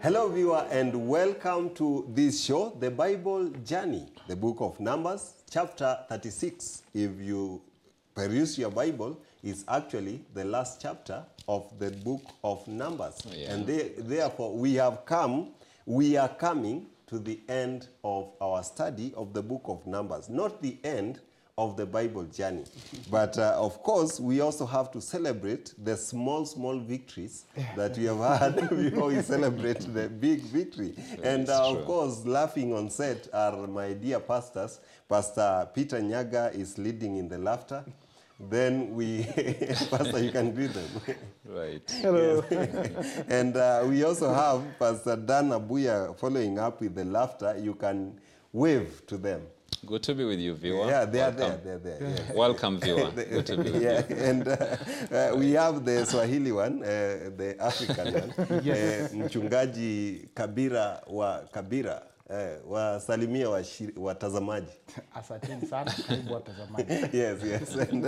Hello viewer and welcome to this show, The Bible Journey, the book of Numbers, chapter 36. If you peruse your Bible, it's actually the last chapter of the book of Numbers. Oh, yeah. And therefore we are coming to the end of our study of the book of Numbers. Not the end of the Bible journey. But of course, we also have to celebrate the small victories that we have had before we celebrate the big victory. And of course, laughing on set are my dear pastors. Pastor Peter Nyaga is leading in the laughter. Then we, Pastor, you can greet them. Right. Hello. Yes. And we also have Pastor Dan Abuya following up with the laughter. You can wave to them. Good to be with you, viewer. Yeah, they're there. Yes. Welcome, viewer. Good to be with you. And we have the Swahili one, the African one. Yes. Mchungaji Kabira wa Kabira. Wasalimia watazamaji. Asanteni sana, karibu watazamaji. Yes. And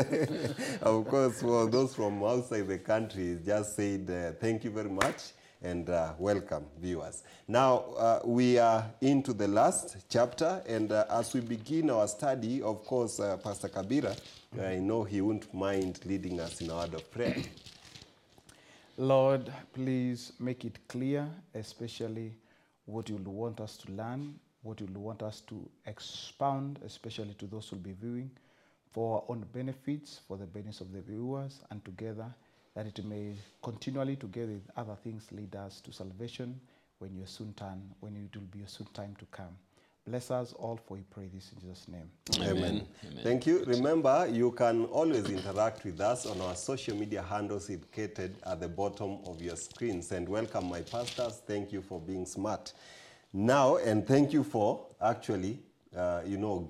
of course, for those from outside the country, just said thank you very much. And welcome, viewers. Now, we are into the last chapter, and as we begin our study, of course, Pastor Kabira, I know he won't mind leading us in a word of prayer. Lord, please make it clear, especially what you want us to learn, what you want us to expound, especially to those who will be viewing, for our own benefits, for the benefits of the viewers, and together, that it may continually, together with other things, lead us to salvation when you soon turn, when it will be a soon time to come. Bless us all, for we pray this in Jesus' name. Amen. Thank you. Remember, you can always interact with us on our social media handles indicated at the bottom of your screens. And welcome, my pastors. Thank you for being smart. Now, and thank you for actually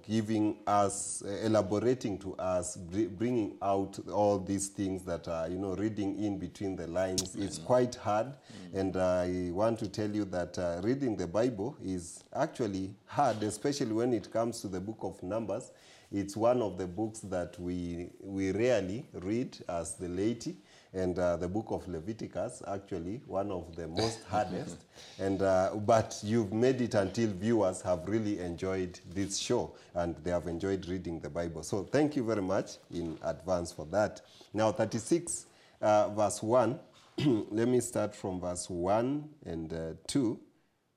giving us, elaborating to us, bringing out all these things that are, reading in between the lines. It's quite hard. And I want to tell you that reading the Bible is actually hard, especially when it comes to the book of Numbers. It's one of the books that we rarely read as the laity. And the book of Leviticus, actually, one of the most hardest. And but you've made it until viewers have really enjoyed this show, and they have enjoyed reading the Bible. So thank you very much in advance for that. Now, 36, verse 1. Let me start from verse 1 and 2.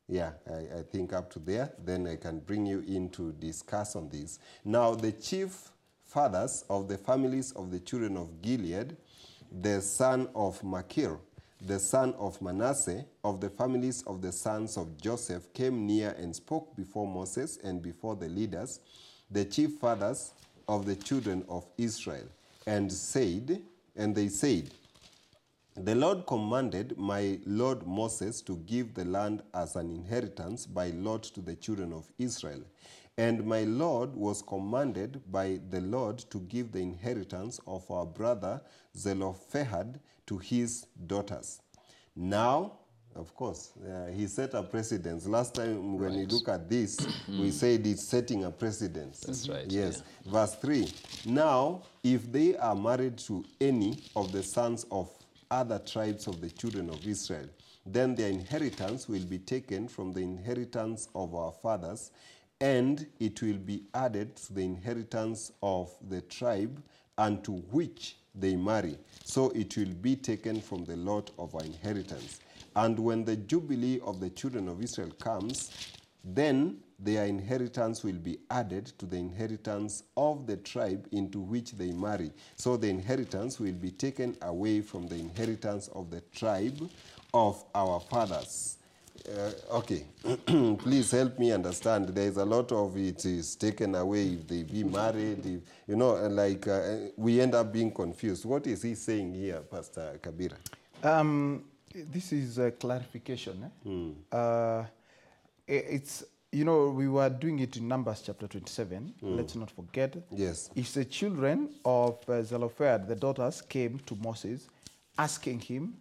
Yeah, I think up to there. Then I can bring you in to discuss on this. Now, the chief fathers of the families of the children of Gilead, the son of Machir, the son of Manasseh, of the families of the sons of Joseph, came near and spoke before Moses and before the leaders, the chief fathers of the children of Israel, and they said, the Lord commanded my Lord Moses to give the land as an inheritance by lot to the children of Israel. And my Lord was commanded by the Lord to give the inheritance of our brother Zelophehad to his daughters. Now, of course, he set a precedence. Last time when you look at this, we said it's setting a precedence. That's right. Yes. Yeah. Verse 3. Now, if they are married to any of the sons of other tribes of the children of Israel, then their inheritance will be taken from the inheritance of our fathers, and it will be added to the inheritance of the tribe unto which they marry. So it will be taken from the lot of our inheritance. And when the jubilee of the children of Israel comes, then their inheritance will be added to the inheritance of the tribe into which they marry. So the inheritance will be taken away from the inheritance of the tribe of our fathers. Okay, please help me understand. There is a lot of it is taken away if they be married. If, we end up being confused. What is he saying here, Pastor Kabira? This is a clarification. It's, we were doing it in Numbers chapter 27. Let's not forget. Yes. It's the children of Zelophehad, the daughters, came to Moses asking him,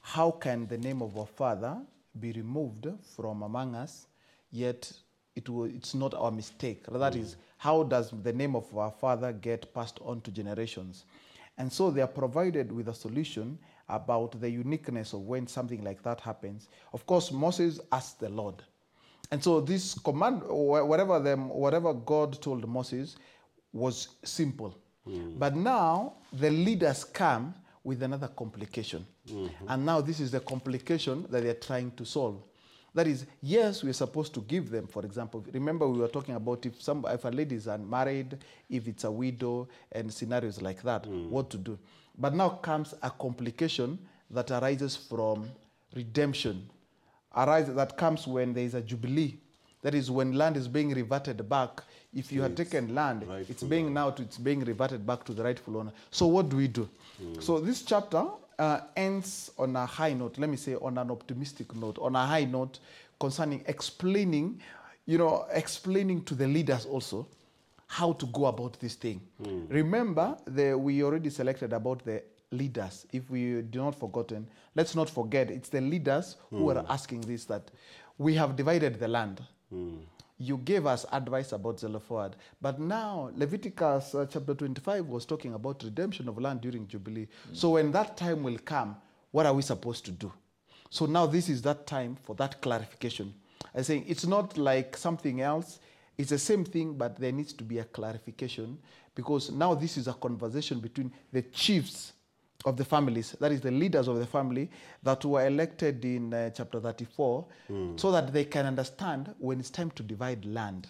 how can the name of our father be removed from among us, yet it's not our mistake. That is, how does the name of our father get passed on to generations? And so they are provided with a solution about the uniqueness of when something like that happens. Of course, Moses asked the Lord. And so this command, whatever God told Moses, was simple. But now the leaders come with another complication. And now this is the complication that they're trying to solve. That is, yes, we're supposed to give them, for example, remember we were talking about if a lady is unmarried, if it's a widow, and scenarios like that, what to do. But now comes a complication that arises from redemption, that comes when there is a jubilee. That is when land is being reverted back. If you had taken land, it's being reverted back to the rightful owner. So what do we do? So this chapter ends on a high note, let me say on an optimistic note, on a high note concerning explaining to the leaders also how to go about this thing. Remember, we already selected about the leaders. If we do not forgotten, let's not forget, it's the leaders who are asking this, that we have divided the land. You gave us advice about Zelophehad, but now Leviticus chapter 25 was talking about redemption of land during Jubilee. So when that time will come, what are we supposed to do? So now this is that time for that clarification. I'm saying it's not like something else. It's the same thing, but there needs to be a clarification, because now this is a conversation between the chiefs of the families, that is the leaders of the family that were elected in chapter 34, so that they can understand when it's time to divide land.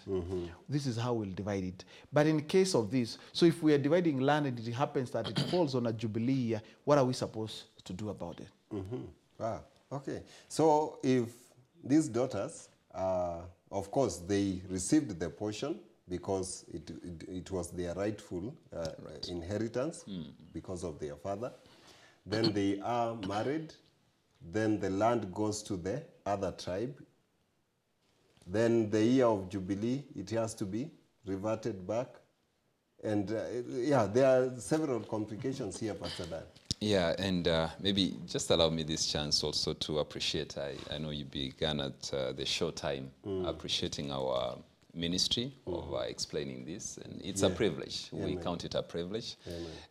This is how we'll divide it. But in case of this, so if we are dividing land and it happens that it falls on a jubilee year, what are we supposed to do about it? Okay. So if these daughters, of course, they received the portion because it was their rightful inheritance because of their father. Then they are married. Then the land goes to the other tribe. Then the year of Jubilee, it has to be reverted back. And there are several complications here, Pastor Dan. Yeah, and maybe just allow me this chance also to appreciate. I know you began at the show time appreciating our ministry of explaining this, and it's a privilege. We count it a privilege.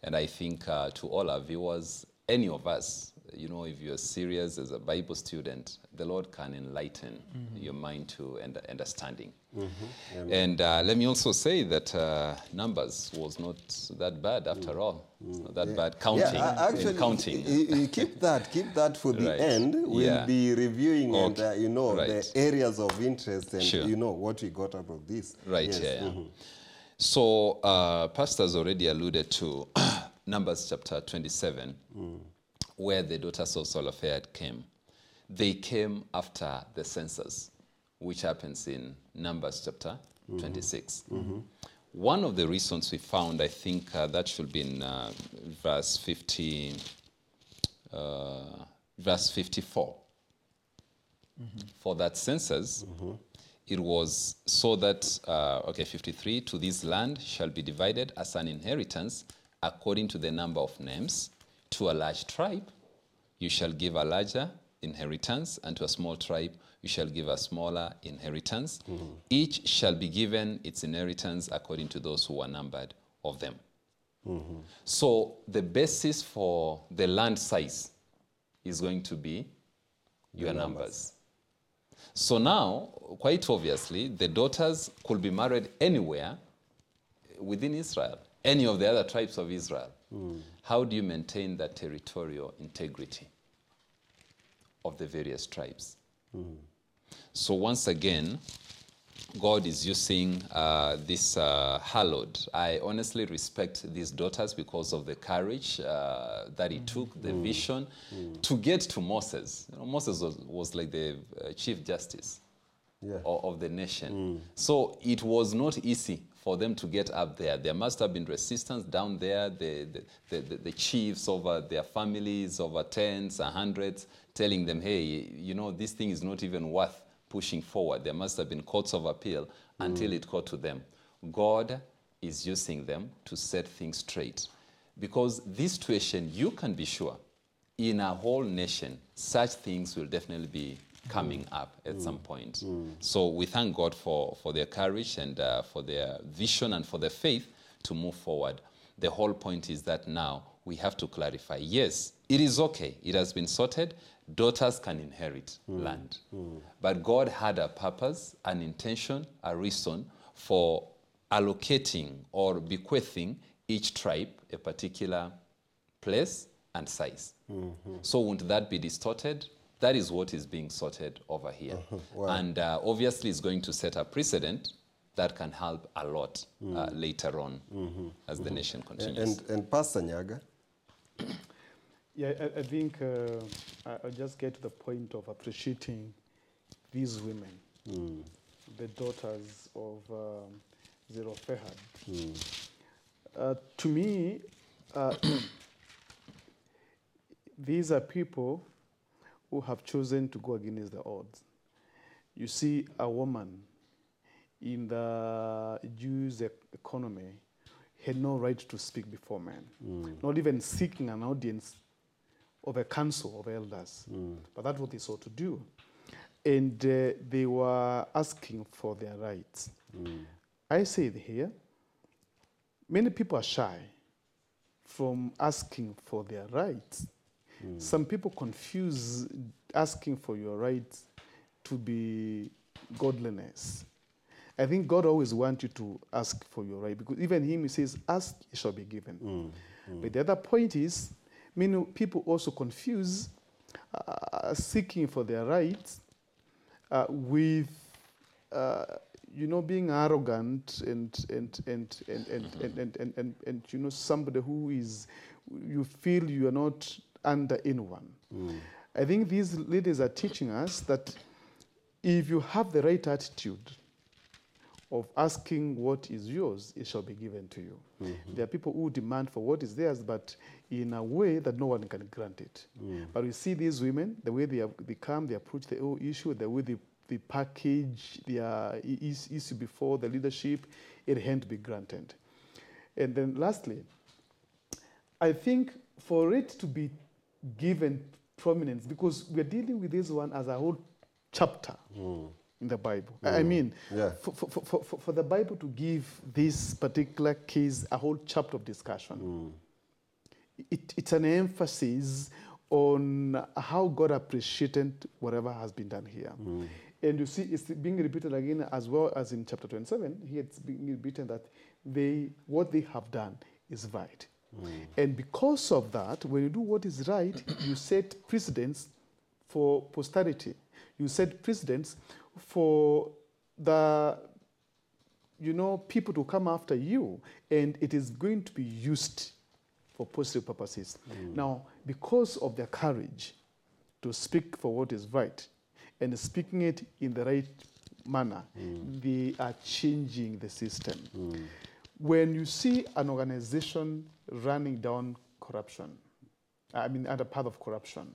And I think to all our viewers, any of us, if you're serious as a Bible student, the Lord can enlighten your mind to understanding. And let me also say that Numbers was not that bad after all. It's not that bad counting. Actually, counting. keep that for the end. We'll be reviewing and the areas of interest and what we got out of this. Right. Yes. So Pastor's already alluded to Numbers chapter 27, where the daughters of Zelophehad came. They came after the census, which happens in Numbers chapter 26. One of the reasons we found, I think that should be in verse 54. For that census, it was so that, 53, to this land shall be divided as an inheritance according to the number of names. To a large tribe, you shall give a larger inheritance, and to a small tribe, you shall give a smaller inheritance. Each shall be given its inheritance according to those who are numbered of them. So the basis for the land size is going to be your numbers. So now, quite obviously, the daughters could be married anywhere within Israel, any of the other tribes of Israel. How do you maintain that territorial integrity of the various tribes? So once again, God is using this hallowed. I honestly respect these daughters because of the courage that it took, the vision, to get to Moses. Moses was like the chief justice of the nation. So it was not easy for them to get up there. There must have been resistance down there, the chiefs over their families, over tens and hundreds, telling them, hey, this thing is not even worth pushing forward. There must have been courts of appeal until it got to them. God is using them to set things straight. Because this situation, you can be sure, in a whole nation, such things will definitely be coming up at some point. So we thank God for their courage and for their vision and for their faith to move forward. The whole point is that now we have to clarify, yes, it is okay. It has been sorted. Daughters can inherit land. But God had a purpose, an intention, a reason for allocating or bequeathing each tribe a particular place and size. So wouldn't that be distorted? That is what is being sorted over here. Wow. And obviously it's going to set a precedent that can help a lot later on as the nation continues. And Pastor Nyaga? Yeah, I think I'll just get to the point of appreciating these women, the daughters of Zelophehad. To me, these are people who have chosen to go against the odds. You see, a woman in the Jews' economy had no right to speak before men, not even seeking an audience of a council of elders. But that's what they sought to do. And they were asking for their rights. I said here, many people are shy from asking for their rights. Some people confuse asking for your rights to be godliness. I think God always wants you to ask for your right, because even him, he says, ask, it shall be given. But the other point is, many people also confuse seeking for their rights with, being arrogant and somebody who is, you feel you are not under anyone. I think these ladies are teaching us that if you have the right attitude of asking what is yours, it shall be given to you. There are people who demand for what is theirs, but in a way that no one can grant it. But we see these women, the way they come, they approach the whole issue, the way they package their issue before the leadership, it had to be granted. And then lastly, I think for it to be given prominence, because we're dealing with this one as a whole chapter in the Bible. I mean, for the Bible to give this particular case a whole chapter of discussion, it's an emphasis on how God appreciated whatever has been done here. And you see, it's being repeated again as well as in chapter 27. Here it's being repeated that what they have done is right. And because of that, when you do what is right, you set precedents for posterity. You set precedents for the people to come after you, and it is going to be used for positive purposes. Now, because of their courage to speak for what is right and speaking it in the right manner, they are changing the system. When you see an organization running down corruption, at a path of corruption,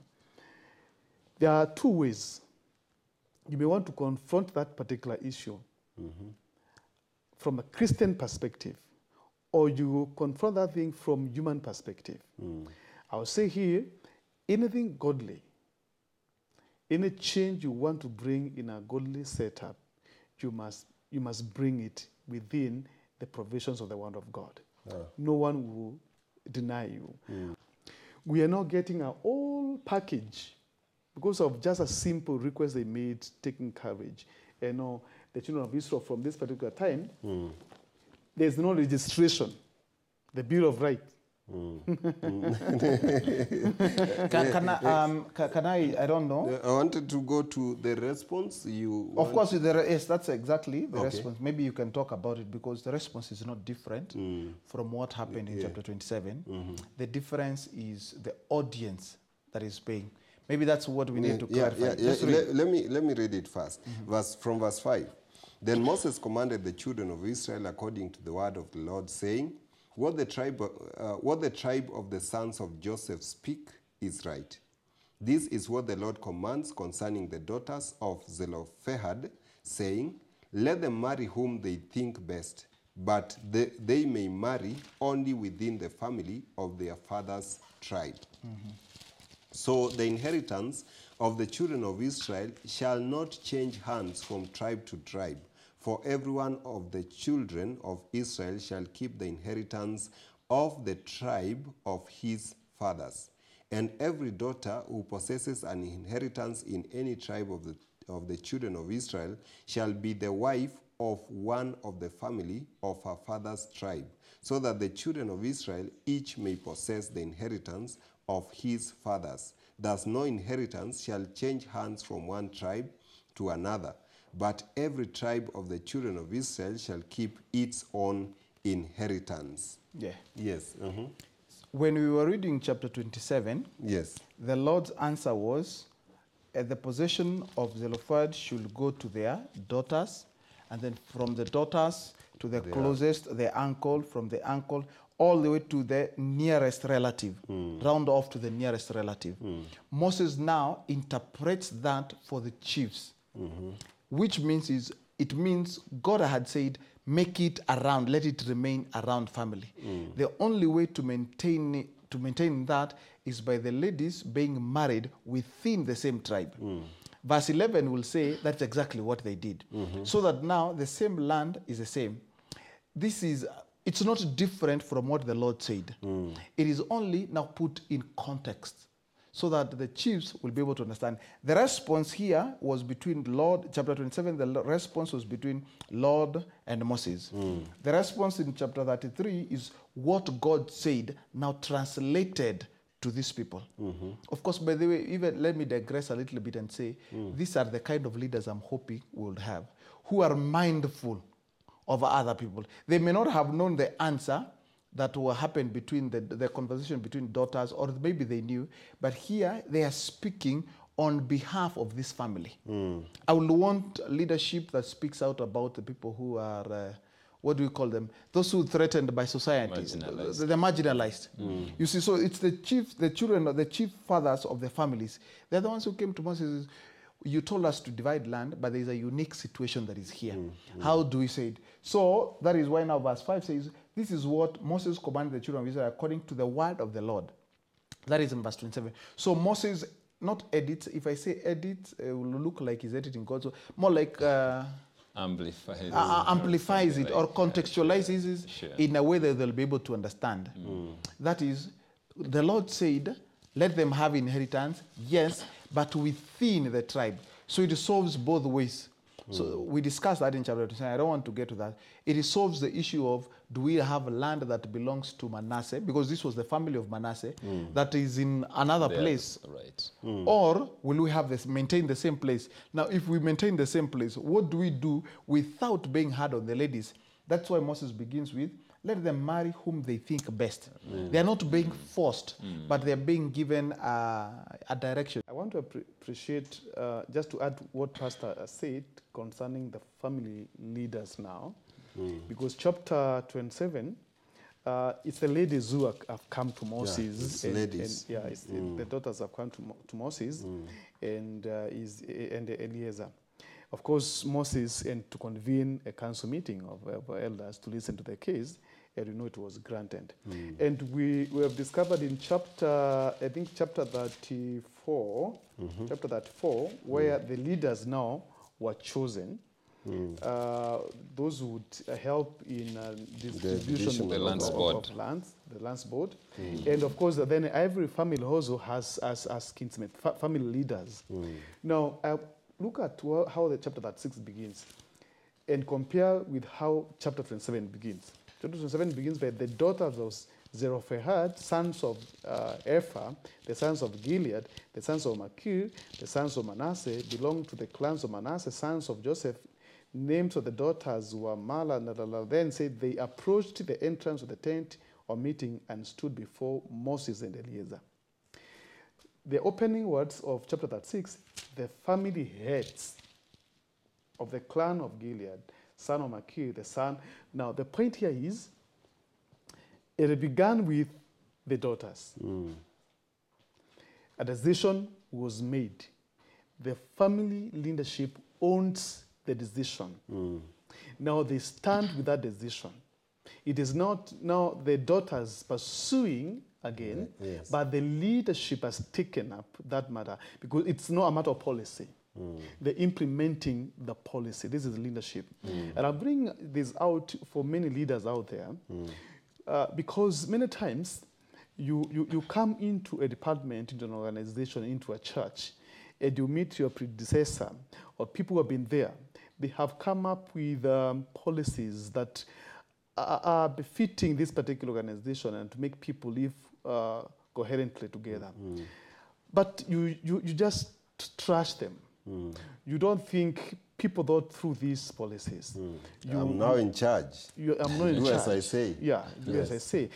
there are two ways. You may want to confront that particular issue from a Christian perspective, or you confront that thing from human perspective. I will say here, anything godly, any change you want to bring in a godly setup, you must bring it within the provisions of the Word of God. No one will deny you. We are not getting a whole package because of just a simple request they made, taking courage. The children of Israel from this particular time, there's no registration, the Bill of Rights. Can I don't know. I wanted to go to the response. Of course, yes, that's exactly the response. Maybe you can talk about it, because the response is not different from what happened in chapter 27. The difference is the audience that is paying. Maybe that's what we need to clarify. Let me read it first. From verse 5. Then Moses commanded the children of Israel according to the word of the Lord, saying, What the tribe of the sons of Joseph speak is right. This is what the Lord commands concerning the daughters of Zelophehad, saying, Let them marry whom they think best, but they may marry only within the family of their father's tribe. So the inheritance of the children of Israel shall not change hands from tribe to tribe, for every one of the children of Israel shall keep the inheritance of the tribe of his fathers. And every daughter who possesses an inheritance in any tribe of the children of Israel shall be the wife of one of the family of her father's tribe, so that the children of Israel each may possess the inheritance of his fathers. Thus no inheritance shall change hands from one tribe to another, but every tribe of the children of Israel shall keep its own inheritance. Yeah. Yes. When we were reading chapter 27, Yes. the Lord's answer was, the possession of Zelophehad should go to their daughters, and then from the daughters to the closest, the uncle, from the uncle, all the way to the nearest relative, round off to the nearest relative. Moses now interprets that for the chiefs, which means it means God had said, make it around, let it remain around family. The only way to maintain that is by the ladies being married within the same tribe. Verse 11 will say that's exactly what they did. So that now the same land is the same. It's not different from what the Lord said. It is only now put in context so that the chiefs will be able to understand. The response here was between Lord, chapter 27, the response was between Lord and Moses. The response in chapter 33 is what God said, now translated to these people. Of course, by the way, even let me digress a little bit and say, these are the kind of leaders I'm hoping we'll have, who are mindful of other people. They may not have known the answer that will happen between the conversation between daughters, or maybe they knew, but here they are speaking on behalf of this family. I would want leadership that speaks out about the people who are, what do we call them? Those who are threatened by society. Marginalized. The marginalized. You see, so it's the children, the chief fathers of the families. They're the ones who came to Moses. You told us to divide land, but there is a unique situation that is here. How do we say it? So that is why now verse 5 says, this is what Moses commanded the children of Israel according to the word of the Lord. That is in verse 27. So Moses not edits. If I say edit, it will look like he's editing God. So more like amplifies it or contextualizes it in a way that they'll be able to understand. That is, the Lord said, let them have inheritance, yes, but within the tribe. So it solves both ways. So we discussed that in chapter 29. I don't want to get to that. It solves the issue of, do we have land that belongs to Manasseh? Because this was the family of Manasseh that is in another place. Right. Or will we have this, maintain the same place? Now, if we maintain the same place, what do we do without being hard on the ladies? That's why Moses begins with, let them marry whom they think best. They are not being forced, but they are being given a direction. I want to appreciate, just to add what Pastor said concerning the family leaders now, because chapter 27, it's the ladies who have come to Moses. The daughters have come to Moses and Eliezer. Of course, Moses, and to convene a council meeting of elders to listen to the case, and we know it was granted. And we have discovered in chapter 34, where the leaders now were chosen, those who would help in distribution of the lands board. And of course, then every family also has kinsmen, family leaders. Now, look at how the chapter 36 begins and compare with how chapter 27 begins. Chapter 27 begins by the daughters of Zelophehad, sons of Ephah, the sons of Gilead, the sons of Machir, the sons of Manasseh, belong to the clans of Manasseh, sons of Joseph. Names of the daughters were Mala and Then said they approached the entrance of the tent of meeting and stood before Moses and Eliezer. The opening words of chapter 36, the family heads of the clan of Gilead, son of Machir, the son. Now, the point here is, it began with the daughters. A decision was made. The family leadership owns the decision. Now, they stand with that decision. It is not now the daughters pursuing again, but the leadership has taken up that matter because it's not a matter of policy. They're implementing the policy. This is leadership. And I'll bring this out for many leaders out there. because many times you come into a department, into an organization, into a church, and you meet your predecessor or people who have been there. They have come up with policies that are befitting this particular organization and to make people live coherently together. But you just trash them. You don't think people thought through these policies. I'm now in charge. I'm not in charge. Do as I say. Yeah, do as I say.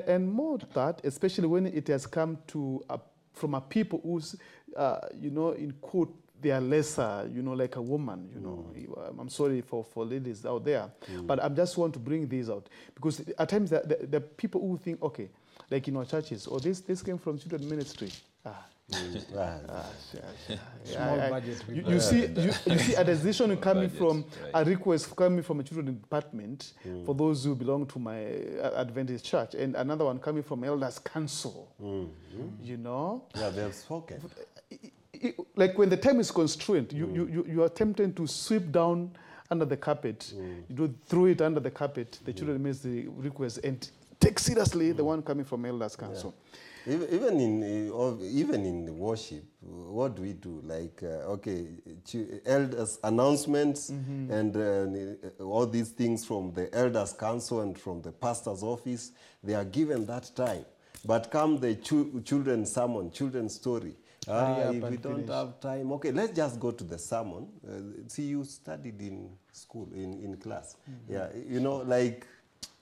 And more to that, especially when it has come to from a people who's, in quote, they are lesser, like a woman, I'm sorry for ladies out there, but I just want to bring these out because at times the people who think, okay, like in our churches, this came from children ministry. Small budget. You see a decision coming from a request coming from a children department for those who belong to my Adventist church, and another one coming from elders council. Yeah, they have spoken. Like when the time is constrained, you are tempted to sweep down under the carpet. You do throw it under the carpet. The children makes the request and take seriously the one coming from elders council. Yeah. Even in the worship, what do we do? Like, elders announcements and all these things from the elders council and from the pastor's office, they are given that time. But come the children's sermon, children's story. If we don't have time, okay, let's just go to the sermon. See, you studied in school, in class. Yeah, like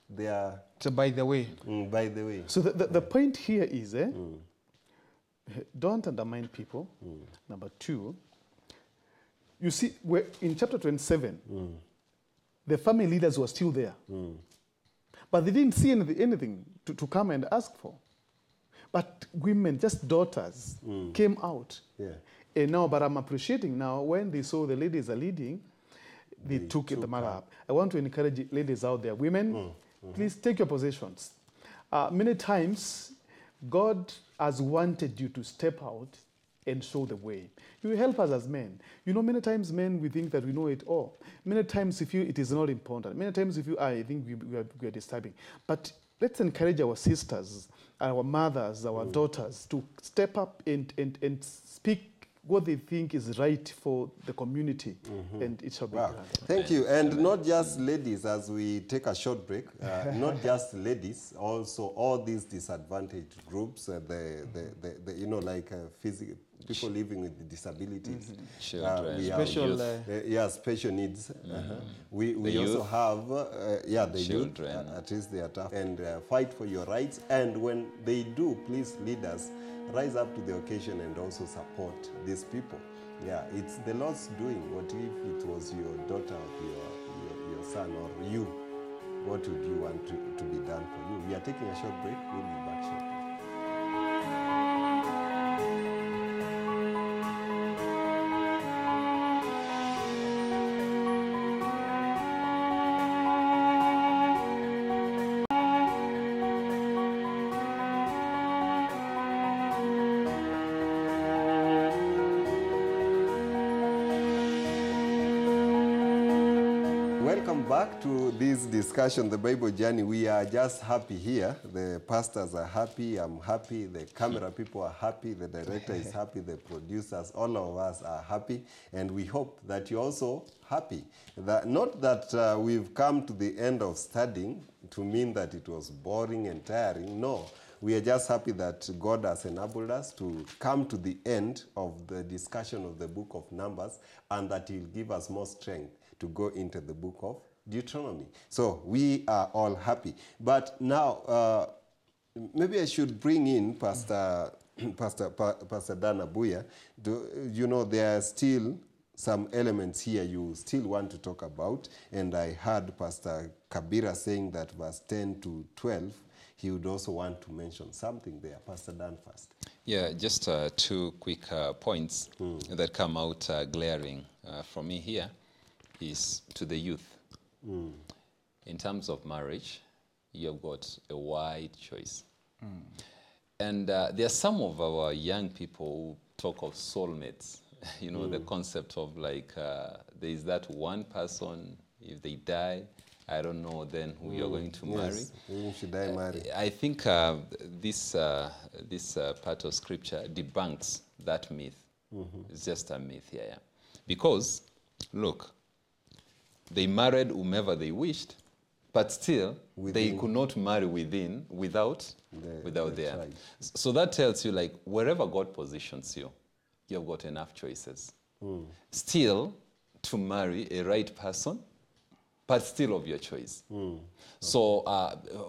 they are... So by the way. By the way. So the point here is, don't undermine people. Number two, you see, in chapter 27, the family leaders were still there. But they didn't see anything to come and ask for. But women, just daughters, came out. Yeah. And now, but I'm appreciating now, when they saw the ladies are leading, they took the matter up. I want to encourage ladies out there. Women, please take your positions. Many times, God has wanted you to step out and show the way. You help us as men. Many times men, we think that we know it all. Many times we feel it is not important. Many times we feel, I think we are disturbing. But let's encourage our sisters, our mothers, our daughters to step up and speak what they think is right for the community, and it shall be granted. Thank you. And not just ladies, as we take a short break, not just ladies, also all these disadvantaged groups, physical people living with disabilities. Children. Special needs. We also have the children. Youth, at least they are tough. And fight for your rights. And when they do, please, leaders, rise up to the occasion and also support these people. Yeah, it's the Lord's doing. What if it was your daughter, your son, or you? What would you want to be done for you? We are taking a short break. We'll be back shortly. Welcome back to this discussion, the Bible journey. We are just happy here. The pastors are happy, I'm happy, the camera people are happy, the director is happy, the producers, all of us are happy, and we hope that you're also happy. Not that we've come to the end of studying to mean that it was boring and tiring. No, we are just happy that God has enabled us to come to the end of the discussion of the book of Numbers, and that He'll give us more strength to go into the book of Deuteronomy. So we are all happy. But now, maybe I should bring in Pastor Dan Abuya. There are still some elements here you still want to talk about. And I heard Pastor Kabira saying that verse 10 to 12, he would also want to mention something there. Pastor Dan first. Yeah, just two quick points that come out glaring for me here. Is to the youth. In terms of marriage, you've got a wide choice. And there are some of our young people who talk of soulmates. The concept of like, there is that one person, if they die, I don't know then who you're going to marry. Yes. Whom should I marry? I think this part of scripture debunks that myth. It's just a myth, yeah. Because, look, they married whomever they wished, but still they could not marry without their. tribe. So that tells you, like, wherever God positions you, you've got enough choices. Still to marry a right person, but still of your choice. So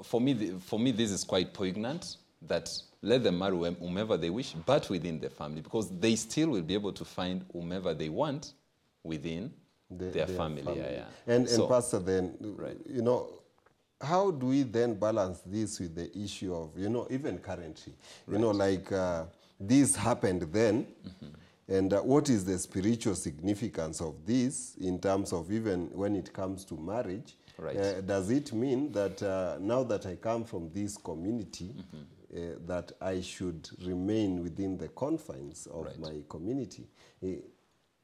for me, this is quite poignant, that let them marry whomever they wish, but within the family, because they still will be able to find whomever they want within their family. Yeah. And So, Pastor, then, Right. how do we then balance this with the issue of, even currently, like this happened then, and what is the spiritual significance of this in terms of even when it comes to marriage? Right. Does it mean that now that I come from this community, that I should remain within the confines of Right. my community?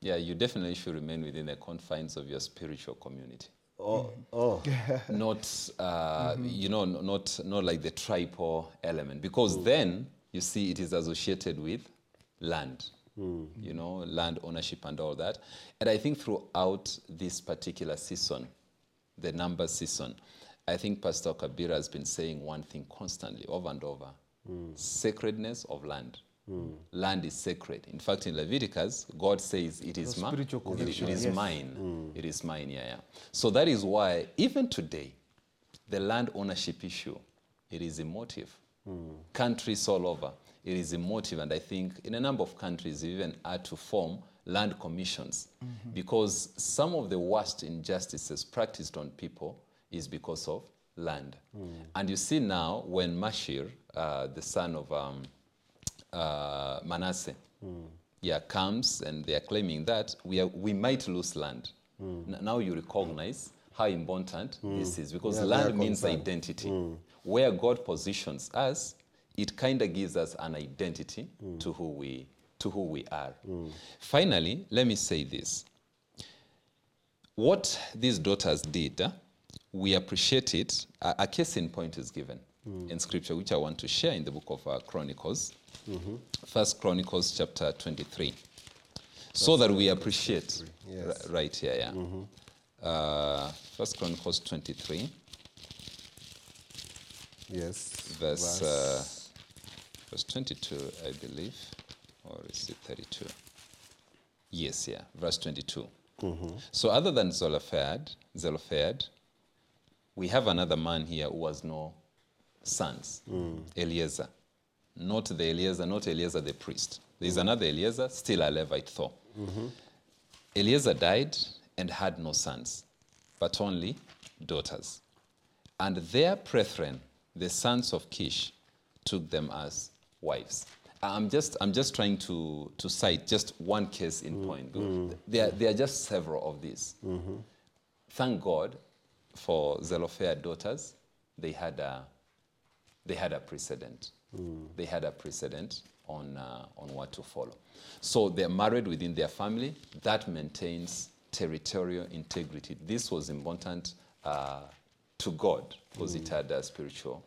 yeah, you definitely should remain within the confines of your spiritual community. Not, not like the tribal element, because then you see it is associated with land, land ownership and all that. And I think throughout this particular season, the Numbers season, I think Pastor Kabira has been saying one thing constantly, over and over: sacredness of land. Land is sacred. In fact, in Leviticus, God says it is mine. spiritual connection, It is yes. mine. It is mine. Yeah. So that is why even today, the land ownership issue, it is emotive. Countries all over, it is emotive, and I think in a number of countries even had to form land commissions, because some of the worst injustices practiced on people is because of land. And you see now when Mashir, the son of Manasseh, comes, and they are claiming that we might lose land. Now you recognize how important this is, because land means identity. Where God positions us, it kind of gives us an identity to who we are. Finally, let me say this: what these daughters did, we appreciate it. A case in point is given in Scripture, which I want to share in the book of Chronicles. First Chronicles chapter 23. So that we appreciate. Yes. Right here, yeah. First Chronicles 23. Yes. Verse 22, I believe. Or is it 32? Yes, yeah. Verse 22. So other than Zelophehad, we have another man here who has no sons. Eliezer. Not Eliezer the priest. There is another Eliezer, still a Levite though. Eliezer died and had no sons, but only daughters. And their brethren, the sons of Kish, took them as wives. I'm just trying to cite just one case in point. There are just several of these. Thank God for Zelophehad daughters. They had a precedent. They had a precedent on what to follow. So they're married within their family. That maintains territorial integrity. This was important to God, because it had a spiritual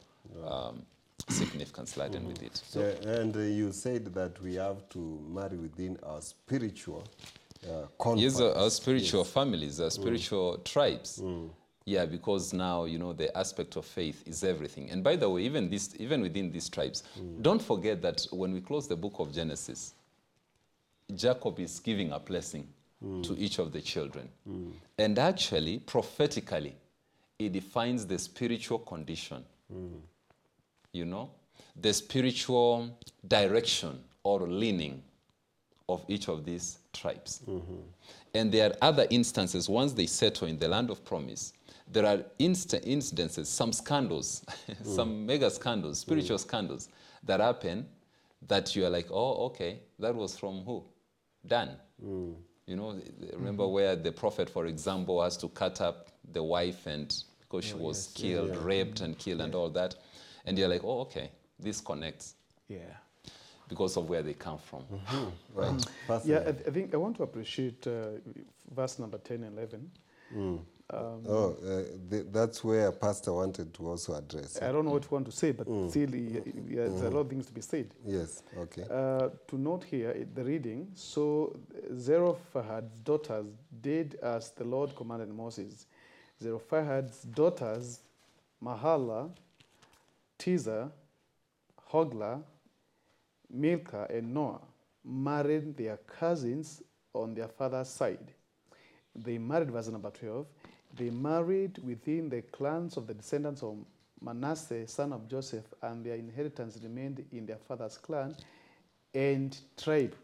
significance laden with it. So, and you said that we have to marry within our spiritual confines. yes, our spiritual families, our spiritual tribes. Yeah, because now, the aspect of faith is everything. And by the way, even within these tribes, don't forget that when we close the book of Genesis, Jacob is giving a blessing to each of the children. And actually, prophetically, it defines the spiritual condition, the spiritual direction or leaning of each of these tribes. And there are other instances, once they settle in the land of promise, there are incidences, some scandals, some mega scandals, spiritual scandals that happen, that you are like, oh, okay, that was from who? Dan. Remember where the prophet, for example, has to cut up the wife, and because she was killed, raped and killed and all that. And you're like, oh, okay, this connects. Yeah. Because of where they come from. Right. Yeah, I think I want to appreciate verse number 10 and 11. That's where Pastor wanted to also address. I don't know what you want to say, but still, there's a lot of things to be said. Yes, okay. To note here, the reading, so Zelophehad's daughters did as the Lord commanded Moses. Zelophehad's daughters, Mahlah, Tirzah, Hoglah, Milcah, and Noah, married their cousins on their father's side. They married, verse number 12, they married within the clans of the descendants of Manasseh, son of Joseph, and their inheritance remained in their father's clan and tribe.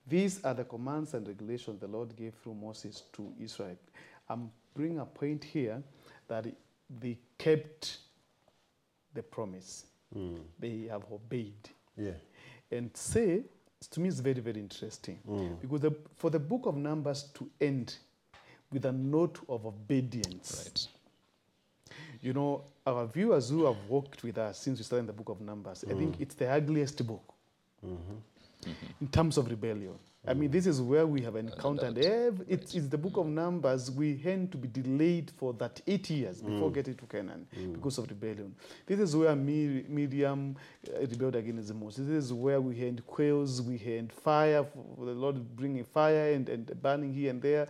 These are the commands and regulations the Lord gave through Moses to Israel. I'm bringing a point here that they kept the promise. They have obeyed. Yeah. And say, to me, it's very, very interesting. Because for the book of Numbers to end with a note of obedience. Right. You know, our viewers who have walked with us since we started in the book of Numbers, I think it's the ugliest book in terms of rebellion. I mean, this is where we have encountered, it's the book of Numbers, we had to be delayed for that 8 years before getting to Canaan because of rebellion. This is where Miriam rebelled against Moses. This is where we had quails, we had fire, for the Lord bringing fire and burning here and there.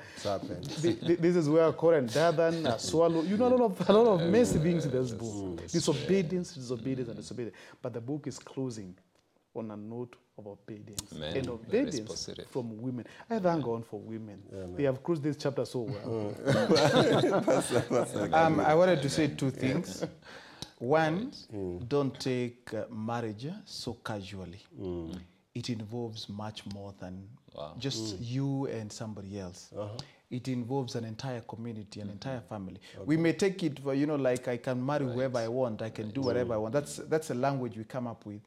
This is where Korah and Dathan are swallowed. You know, a lot of messy things in this book. Disobedience, and disobedience. But the book is closing on a note of obedience. Amen. And obedience from women. I thank God for women. They have closed this chapter so well. I wanted to say two things. One, don't take marriage so casually. It involves much more than just you and somebody else. It involves an entire community, an entire family. We may take it for, like I can marry whoever I want, I can do whatever I want. That's a language we come up with.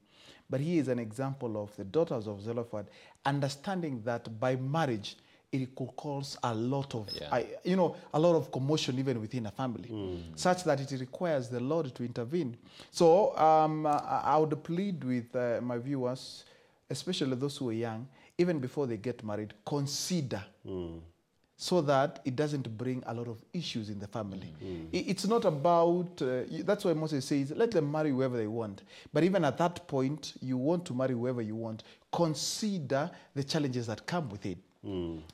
But he is an example of the daughters of Zelophehad, understanding that by marriage, it could cause a lot of, a lot of commotion even within a family, such that it requires the Lord to intervene. So I would plead with my viewers, especially those who are young, even before they get married, consider so that it doesn't bring a lot of issues in the family. It's not about, that's why Moses says, let them marry whoever they want. But even at that point, you want to marry whoever you want, consider the challenges that come with it.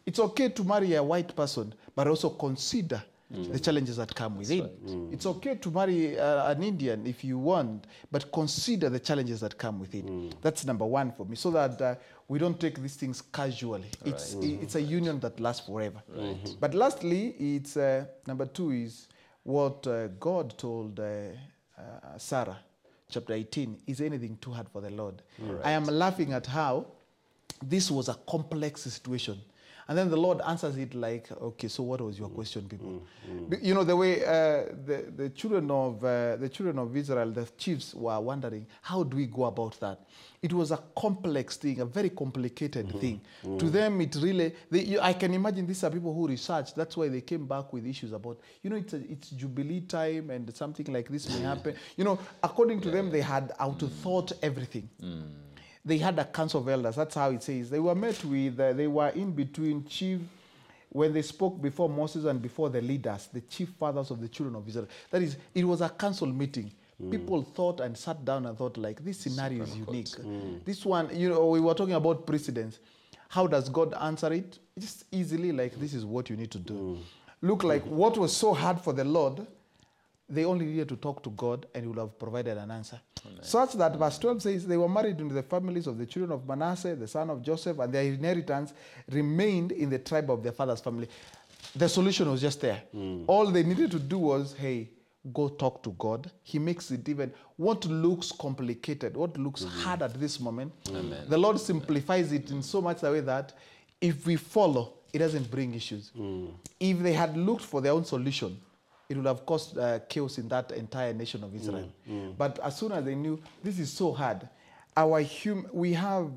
It's okay to marry a white person, but also consider the challenges that come with it. It's okay to marry an Indian if you want, but consider the challenges that come with it. That's number one for me, so that we don't take these things casually. It's a union that lasts forever. But lastly, it's number two is what God told Sarah, chapter 18, is anything too hard for the Lord? I am laughing at how this was a complex situation. And then the Lord answers it like, okay, so what was your question, people? You know, the way the children of Israel, the chiefs, were wondering, how do we go about that? It was a complex thing, a very complicated thing. To them, it really, I can imagine these are people who researched. That's why they came back with issues about, it's Jubilee time and something like this may happen. According to them, they had out-thought everything. They had a council of elders. That's how it says. They were met with, they were in between chief, when they spoke before Moses and before the leaders, the chief fathers of the children of Israel. That is, it was a council meeting. People thought and sat down and thought, like, this scenario is unique. This one, we were talking about precedence. How does God answer it? Just easily, like, this is what you need to do. Look, like, what was so hard for the Lord, they only needed to talk to God and he would have provided an answer. Amen. Such that verse 12 says, they were married into the families of the children of Manasseh, the son of Joseph, and their inheritance remained in the tribe of their father's family. The solution was just there. All they needed to do was, hey, go talk to God. He makes it even, what looks complicated, what looks hard at this moment, the Lord simplifies it in so much a way that if we follow, it doesn't bring issues. If they had looked for their own solution, it would have caused chaos in that entire nation of Israel. But as soon as they knew, this is so hard, we have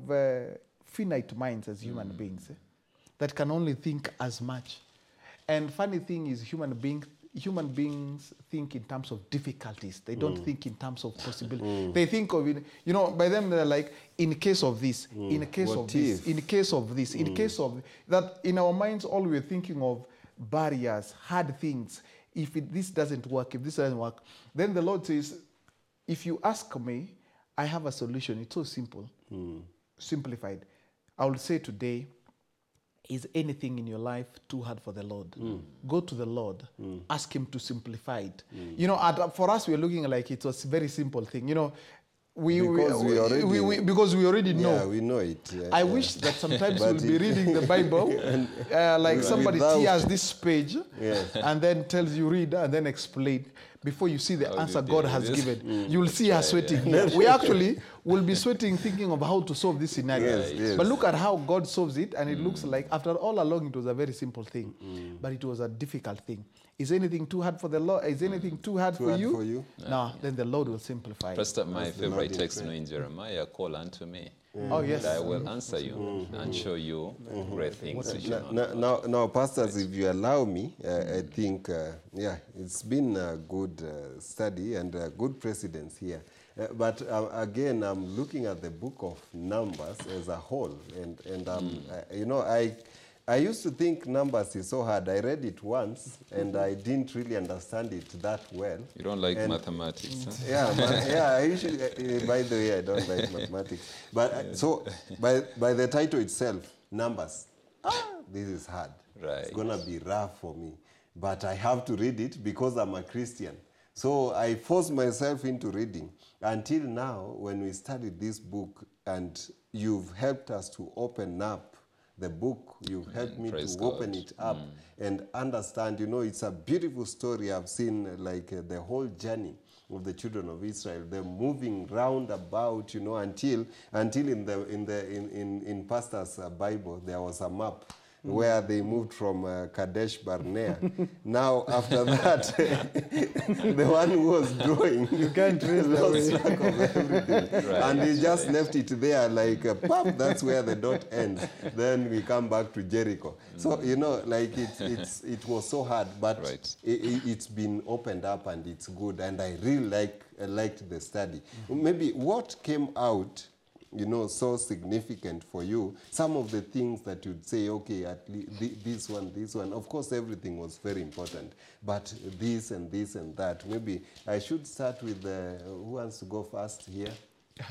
finite minds as human beings that can only think as much. And funny thing is, human beings think in terms of difficulties. They don't think in terms of possibility. They think of it, by them they're like, in case of this, in case of this, in case of this, in case of that. In our minds, all we're thinking of, barriers, hard things. If this doesn't work, then the Lord says, if you ask me, I have a solution. It's so simple, simplified. I will say today, is anything in your life too hard for the Lord? Go to the Lord, ask him to simplify it. You know, for us, we're looking like it was a very simple thing. You know, because we already know. Yeah, we know it. Yeah, I wish that sometimes we'll be reading the Bible, like somebody tears this page and then tells you read and then explain. Before you see the answer God has given, you'll see us sweating. We actually will be sweating thinking of how to solve this scenario. But look at how God solves it, and it looks like after all along it was a very simple thing, but it was a difficult thing. Is anything too hard for the Lord? Is anything too hard for you? No, then the Lord will simplify. Pastor, my favorite text in Jeremiah, call unto me. Oh, yes. And I will answer you and show you great things. Now, pastors, if you allow me, I think, it's been a good study and a good precedence here. But again, I'm looking at the book of Numbers as a whole. And you know, I used to think Numbers is so hard. I read it once, and I didn't really understand it that well. You don't like mathematics, huh? Yeah, I usually, by the way, I don't like mathematics. But so, by the title itself, Numbers, this is hard. Right. It's going to be rough for me. But I have to read it because I'm a Christian. So I forced myself into reading. Until now, when we studied this book, and you've helped us to open up the book, you've helped me to open it up and understand. You know, it's a beautiful story. I've seen like the whole journey of the children of Israel. They're moving round about, you know, until in Pastor's Bible there was a map where they moved from Kadesh Barnea. Now, after that, the one who was drawing, you can't lost track of everything. Right. And he just left it there like, pop, that's where the dot ends. Then we come back to Jericho. So, you know, like it was so hard, but it's been opened up and it's good. And I really liked the study. Maybe what came out, you know, so significant for you, some of the things that you'd say, okay, at least this one, of course everything was very important, but this and this and that. Maybe I should start with who wants to go first here?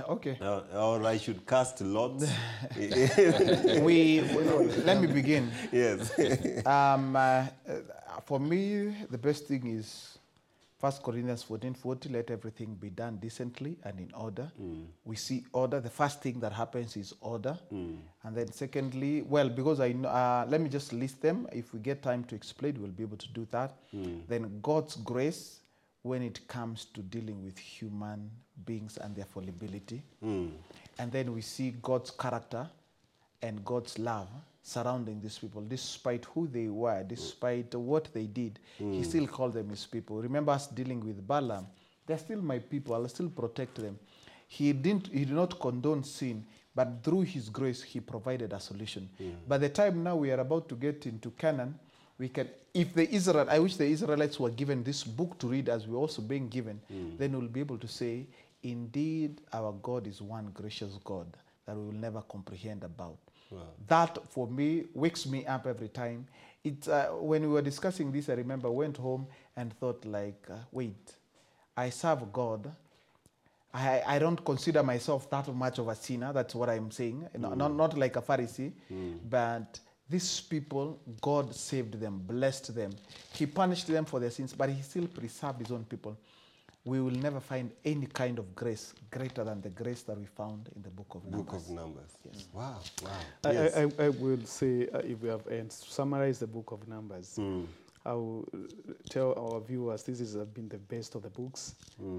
Okay. Or I should cast lots. Let me begin. Yes. For me, the best thing is 1 Corinthians 14:40, let everything be done decently and in order. We see order. The first thing that happens is order. And then secondly, well, because I know, let me just list them. If we get time to explain, we'll be able to do that. Then God's grace when it comes to dealing with human beings and their fallibility. And then we see God's character and God's love surrounding these people, despite who they were, despite what they did, he still called them his people. Remember us dealing with Balaam. They're still my people. I'll still protect them. He did not condone sin, but through his grace, he provided a solution. By the time now we are about to get into Canaan, we can, I wish the Israelites were given this book to read as we're also being given, then we'll be able to say, indeed, our God is one gracious God that we will never comprehend about. Wow. That, for me, wakes me up every time. When we were discussing this, I remember I went home and thought like, wait, I serve God. I don't consider myself that much of a sinner. That's what I'm saying. Not like a Pharisee. But these people, God saved them, blessed them. He punished them for their sins, but he still preserved his own people. We will never find any kind of grace greater than the grace that we found in the book of Numbers. Book of Numbers. Yes. Wow. Yes. I will say, if we have summarized the book of Numbers, I will tell our viewers this has been the best of the books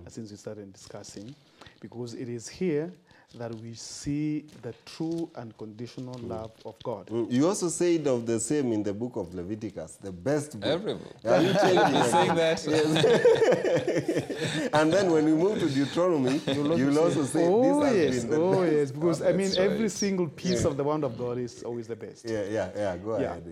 since we started discussing, because it is here that we see the true and conditional love of God. You also said of the same in the book of Leviticus, the best book. Every book. Are you saying that? Yes. And then when we move to Deuteronomy, you'll also say this has been the best. Yes, because I mean, every single piece of the word of God is always the best. Yeah. Go ahead.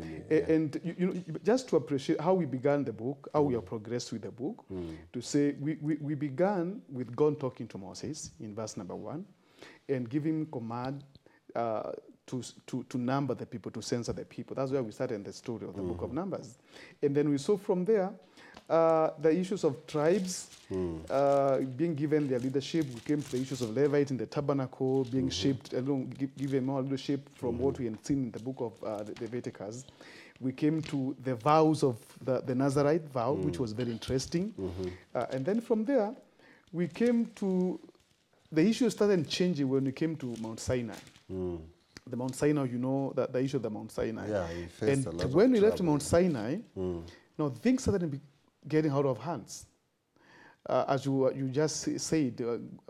And you know, just to appreciate how we began the book, how we have progressed with the book, to say we began with God talking to Moses in verse number 1, and give him command to number the people, to censor the people. That's where we started in the story of the book of Numbers. And then we saw from there the issues of tribes being given their leadership. We came to the issues of Levite in the tabernacle being shaped, given more leadership from what we had seen in the book of the Leviticus. We came to the vows of the Nazarite vow, which was very interesting. And then from there, we came to the issue started changing when we came to Mount Sinai. The Mount Sinai, you know, the issue of the Mount Sinai. Yeah, we faced a lot of when we left trouble. Mount Sinai, now things started getting out of hands. As you just said,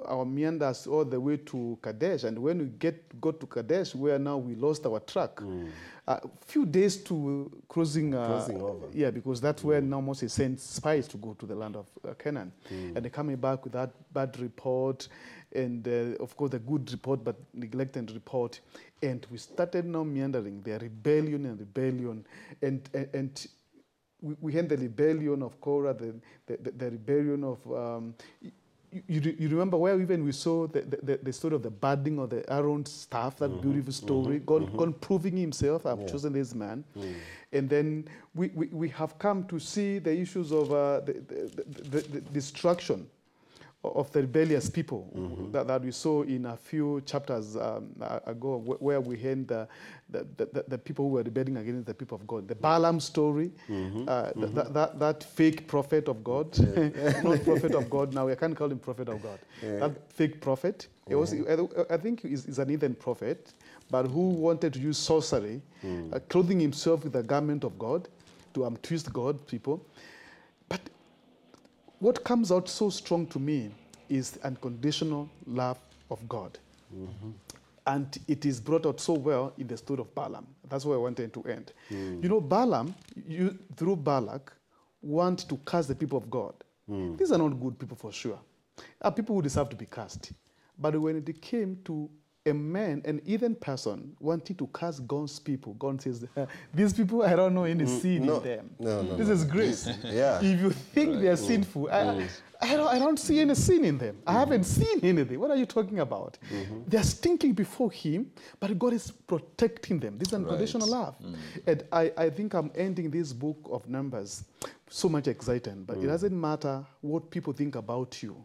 our meanders all the way to Kadesh, and when we got to Kadesh, where now we lost our track, a few days to crossing over. Yeah, because that's where now Moses sent spies to go to the land of Canaan, and they're coming back with that bad report, and of course the good report, but neglected report, and we started now meandering. Their rebellion, and we had the rebellion of Korah, the rebellion of. You remember where even we saw the story of the budding of the Aaron's staff, that beautiful story, God proving himself, I've chosen this man. And then we have come to see the issues of the destruction of the rebellious people that we saw in a few chapters ago, where we had the people who were rebelling against the people of God. The Balaam story, that fake prophet of God, not prophet of God now, I can't call him prophet of God. That fake prophet, I think he's an heathen prophet, but who wanted to use sorcery, clothing himself with the garment of God to twist God, people. But what comes out so strong to me is unconditional love of God. And it is brought out so well in the story of Balaam. That's where I wanted to end. You know, Balaam, through Balak, want to curse the people of God. These are not good people for sure. People who deserve to be cursed. But when it came to a man, an heathen person, wanting to curse God's people, God says, these people, I don't know any sin in them. This is grace. If you think they are sinful, I don't see any sin in them. I haven't seen anything. What are you talking about? They are stinking before him, but God is protecting them. This is unconditional love. And I think I'm ending this book of Numbers so much excited, but it doesn't matter what people think about you.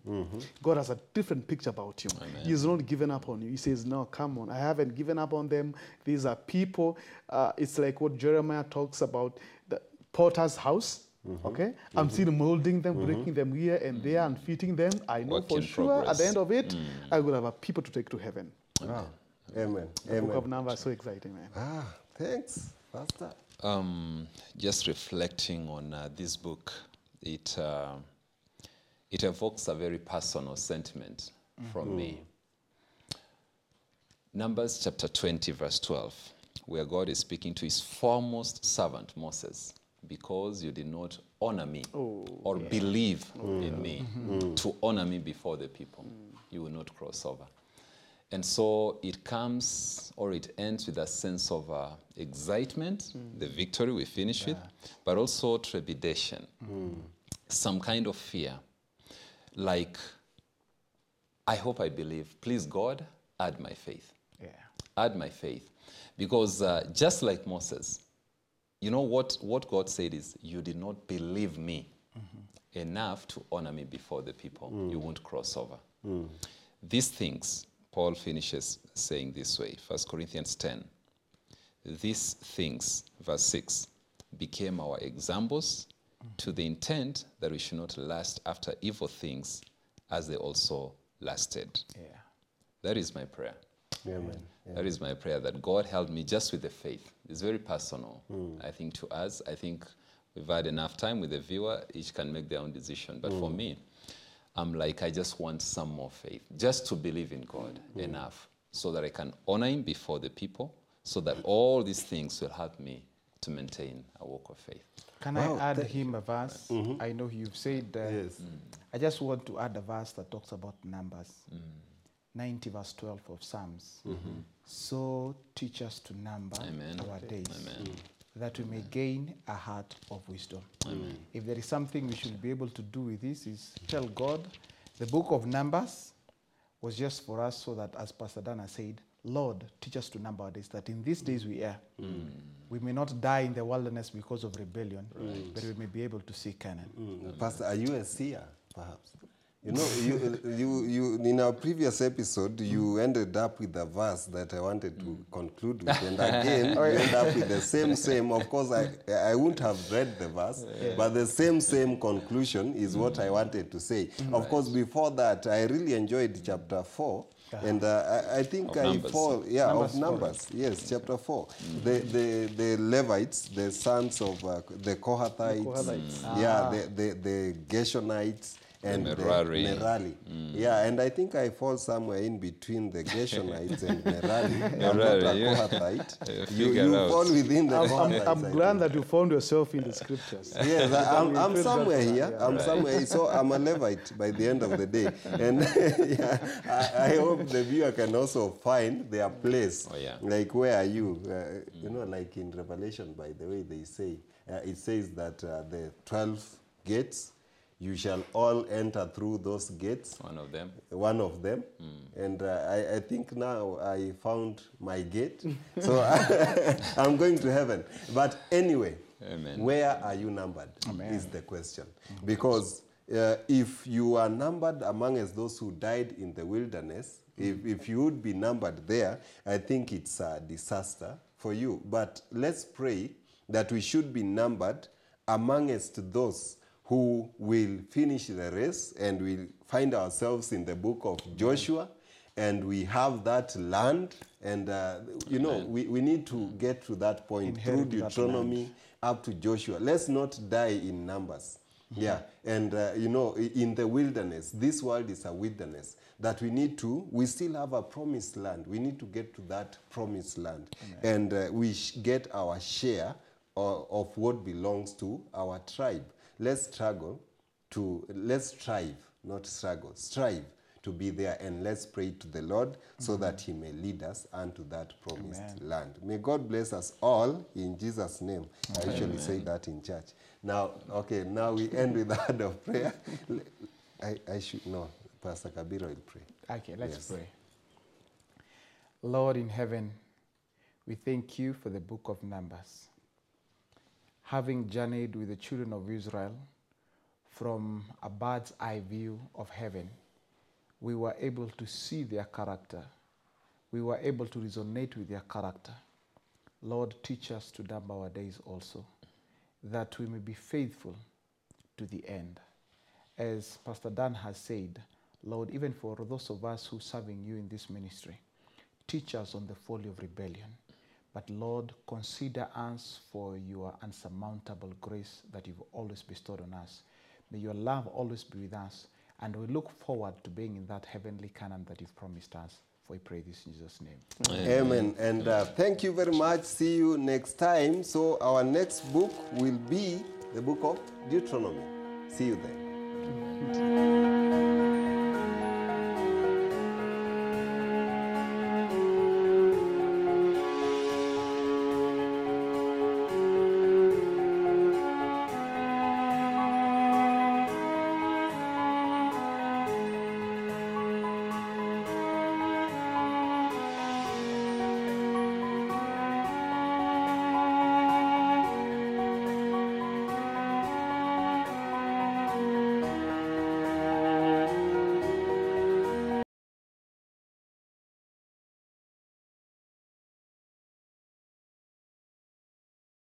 God has a different picture about you. Amen. He's not given up on you. He says, no, come on, I haven't given up on them. These are people. It's like what Jeremiah talks about, the potter's house. Okay, I'm still molding them, breaking them here and there, and fitting them. I know Work for in sure progress. at the end of it, I will have a people to take to heaven. Wow. Amen. The book of Numbers is so exciting, man. Thanks, Pastor. Just reflecting on this book, it evokes a very personal sentiment from me. Numbers chapter 20, verse 12, where God is speaking to his foremost servant, Moses. Because you did not honor me or believe in me to honor me before the people, you will not cross over. And so it comes, or it ends with a sense of excitement, the victory we finish with, but also trepidation, some kind of fear. Like, I hope I believe. Please, God, add my faith. Add my faith. Because just like Moses, you know what God said is, you did not believe me enough to honor me before the people. You won't cross over. These things, Paul finishes saying this way, 1 Corinthians 10. These things, verse 6, became our examples to the intent that we should not lust after evil things as they also lasted. That is my prayer. Amen. That is my prayer, that God helped me just with the faith. It's very personal, I think, to us. I think we've had enough time with the viewer. Each can make their own decision. But for me, I'm like, I just want some more faith, just to believe in God enough so that I can honor him before the people, so that all these things will help me to maintain a walk of faith. Can I add him a verse? I know you've said Yes. I just want to add a verse that talks about numbers. 90 verse 12 of Psalms. So teach us to number our days, that we may gain a heart of wisdom. If there is something we should be able to do with this, is tell God the book of Numbers was just for us so that, as Pastor Dana said, Lord, teach us to number our days, that in these days we are. We may not die in the wilderness because of rebellion, but we may be able to see Canaan. Pastor, are you a seer, perhaps? You know, you in our previous episode, you ended up with a verse that I wanted to conclude with. And again, you end up with the same. Of course, I wouldn't have read the verse, but the same conclusion is what I wanted to say. Of course, before that, I really enjoyed chapter 4. And I think Numbers. Numbers. Yes, chapter 4. The Levites, the sons of the Kohathites, the Gershonites, and the Merari. Yeah, and I think I fall somewhere in between the Gershonites and Merari. I'm not a Kohathite. You fall within the Kohathites. I'm glad that you found yourself in the scriptures. Yes, I'm somewhere here. I'm somewhere. So I'm a Levite by the end of the day. And I hope the viewer can also find their place. Like, where are you? You know, like in Revelation, by the way, they say, it says that the 12 gates, you shall all enter through those gates. One of them. And I think now I found my gate. So I'm going to heaven. But anyway, where are you numbered? Is the question. Because if you are numbered amongst those who died in the wilderness, if you would be numbered there, I think it's a disaster for you. But let's pray that we should be numbered amongst those who will finish the race, and we'll find ourselves in the book of Joshua, and we have that land, and you know, we need to get to that point through Deuteronomy up to Joshua. Let's not die in Numbers. Yeah, and you know, in the wilderness, this world is a wilderness that we still have a promised land. We need to get to that promised land. And we get our share of what belongs to our tribe. Let's strive, not struggle, strive to be there, and let's pray to the Lord so that he may lead us unto that promised land. May God bless us all in Jesus' name. I usually say that in church. Now, now we end with the word of prayer. Pastor Kabira will pray. Okay, let's pray. Lord in heaven, we thank you for the book of Numbers. Having journeyed with the children of Israel from a bird's eye view of heaven, we were able to see their character. We were able to resonate with their character. Lord, teach us to number our days also, that we may be faithful to the end. As Pastor Dan has said, Lord, even for those of us who are serving you in this ministry, teach us on the folly of rebellion. But Lord, consider us for your unsurmountable grace that you've always bestowed on us. May your love always be with us, and we look forward to being in that heavenly Canaan that you've promised us. For we pray this in Jesus' name. Amen. And thank you very much. See you next time. So our next book will be the book of Deuteronomy. See you then.